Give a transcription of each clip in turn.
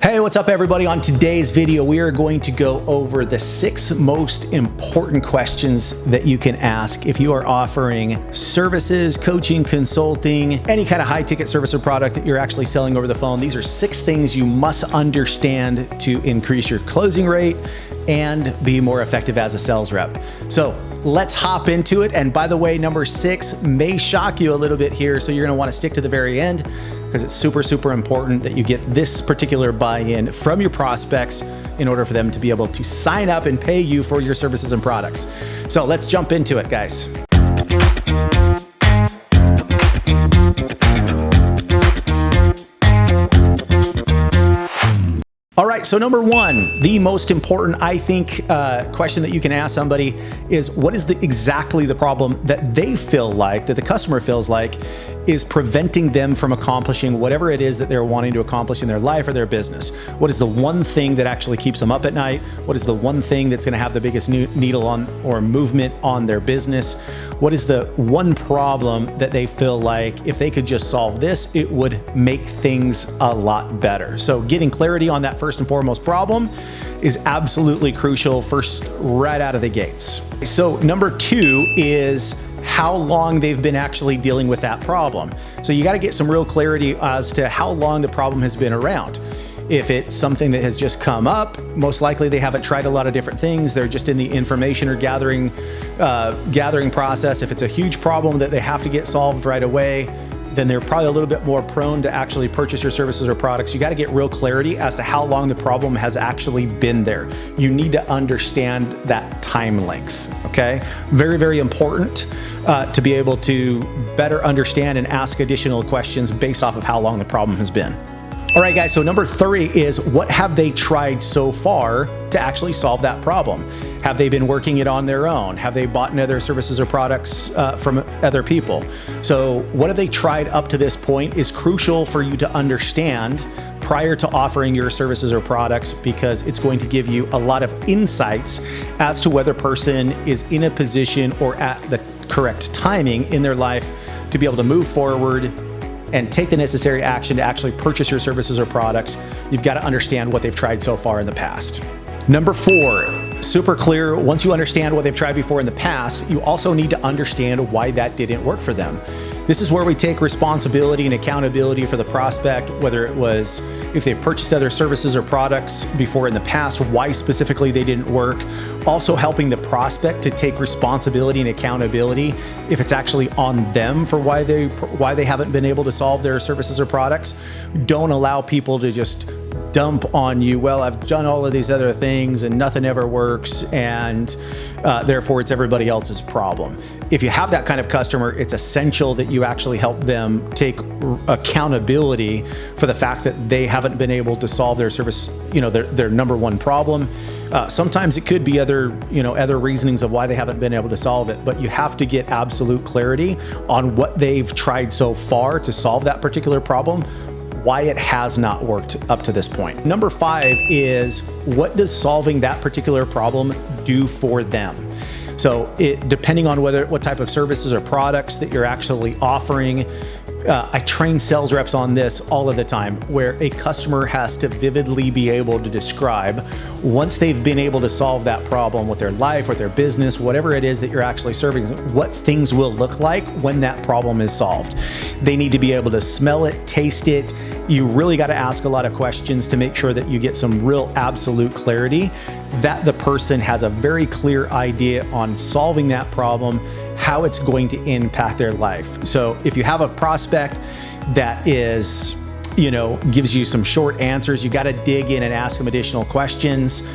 Hey, what's up everybody? On today's video, we are going to go over the 6 most important questions that you can ask if you are offering services, coaching, consulting, any kind of high ticket service or product that you're actually selling over the phone. These are 6 things you must understand to increase your closing rate and be more effective as a sales rep. So let's hop into it. And by the way, number 6 may shock you a little bit here. So you're gonna wanna stick to the very end because it's super, super important that you get this particular buy-in from your prospects in order for them to be able to sign up and pay you for your services and products. So let's jump into it, guys. All right, so number 1, the most important, I think, question that you can ask somebody is what is exactly the problem that they feel like, that the customer feels like is preventing them from accomplishing whatever it is that they're wanting to accomplish in their life or their business? What is the one thing that actually keeps them up at night? What is the one thing that's gonna have the biggest needle on or movement on their business? What is the one problem that they feel like if they could just solve this, it would make things a lot better? So getting clarity on that first and foremost problem is absolutely crucial first right out of the gates. So number 2 is how long they've been actually dealing with that problem. So you got to get some real clarity as to how long the problem has been around. If it's something that has just come up, most likely they haven't tried a lot of different things. They're just in the information or gathering process. If it's a huge problem that they have to get solved right away, then they're probably a little bit more prone to actually purchase your services or products. You got to get real clarity as to how long the problem has actually been there. You need to understand that time length, okay? Very, very important to be able to better understand and ask additional questions based off of how long the problem has been. All right, guys, so number 3 is what have they tried so far to actually solve that problem? Have they been working it on their own? Have they bought other services or products from other people? So what have they tried up to this point is crucial for you to understand prior to offering your services or products, because it's going to give you a lot of insights as to whether a person is in a position or at the correct timing in their life to be able to move forward and take the necessary action to actually purchase your services or products. You've got to understand what they've tried so far in the past. Number 4, super clear. Once you understand what they've tried before in the past, you also need to understand why that didn't work for them. This is where we take responsibility and accountability for the prospect, whether it was if they purchased other services or products before in the past, why specifically they didn't work. Also helping the prospect to take responsibility and accountability if it's actually on them for why they haven't been able to solve their services or products. Don't allow people to just dump on you, well, I've done all of these other things and nothing ever works, and therefore it's everybody else's problem. If you have that kind of customer, it's essential that you actually help them take accountability for the fact that they haven't been able to solve their service, their number 1 problem. Sometimes it could be other reasonings of why they haven't been able to solve it, but you have to get absolute clarity on what they've tried so far to solve that particular problem, why it has not worked up to this point. Number 5 is what does solving that particular problem do for them? So depending on what type of services or products that you're actually offering, I train sales reps on this all of the time, where a customer has to vividly be able to describe, once they've been able to solve that problem with their life, with their business, whatever it is that you're actually serving, what things will look like when that problem is solved. They need to be able to smell it, taste it. You really got to ask a lot of questions to make sure that you get some real absolute clarity that the person has a very clear idea on solving that problem, how it's going to impact their life. So if you have a prospect that is, gives you some short answers, you got to dig in and ask them additional questions.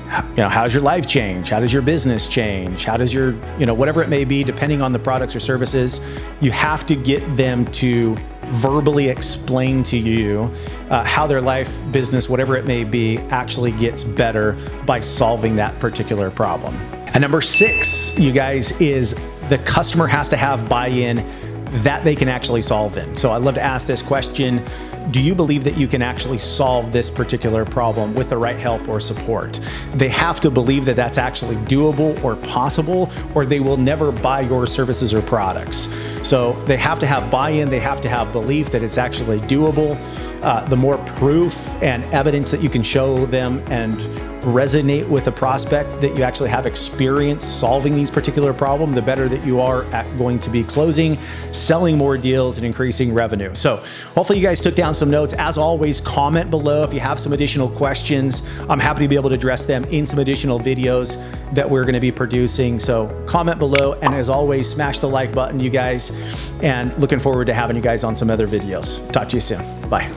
How's your life change? How does your business change? How does your, whatever it may be, depending on the products or services, you have to get them to verbally explain to you how their life, business, whatever it may be, actually gets better by solving that particular problem. And number 6, you guys, is the customer has to have buy-in that they can actually solve in. So I'd love to ask this question. do you believe that you can actually solve this particular problem with the right help or support? They have to believe that that's actually doable or possible, or they will never buy your services or products. So they have to have buy-in, they have to have belief that it's actually doable. The more proof and evidence that you can show them and resonate with the prospect that you actually have experience solving these particular problems, the better that you are at going to be closing, selling more deals, and increasing revenue. So hopefully you guys took down some notes. As always, comment below if you have some additional questions. I'm happy to be able to address them in some additional videos that we're going to be producing. So comment below, and as always, smash the like button, you guys, and looking forward to having you guys on some other videos. Talk to you soon. Bye.